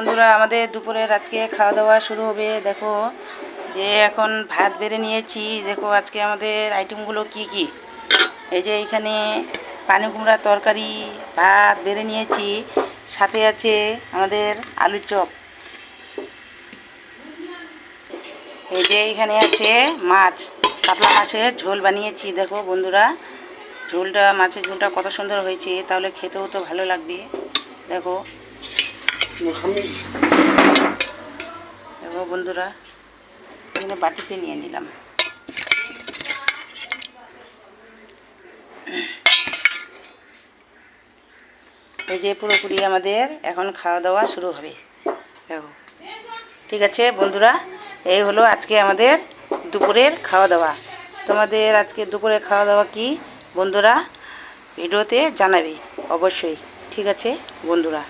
বন্ধুরা, আমাদের দুপুরের আজকে খাওয়া দাওয়া শুরু হবে। দেখো যে এখন ভাত বেড়ে নিয়েছি। দেখো আজকে আমাদের আইটেমগুলো কি কি। এই যে এখানে পানি কুমড়ার তরকারি, ভাত বেড়ে নিয়েছি, সাথে আছে আমাদের আলুর চপ। এই যে এখানে আছে মাছ, কাতলা মাছের ঝোল বানিয়েছি। দেখো বন্ধুরা, ঝোলটা, মাছের ঝোলটা কত সুন্দর হয়েছে, তাহলে খেতেও তো ভালো লাগবে। দেখো দেখো বন্ধুরা, এখানে বাটিতে নিয়ে নিলাম। এই যে পুরোপুরি আমাদের এখন খাওয়া দাওয়া শুরু হবে। দেখো, ঠিক আছে বন্ধুরা, এই হলো আজকে আমাদের দুপুরের খাওয়া দাওয়া। তোমাদের আজকে দুপুরের খাওয়া দাওয়া কি বন্ধুরা ভিডিওতে জানাবে অবশ্যই। ঠিক আছে বন্ধুরা।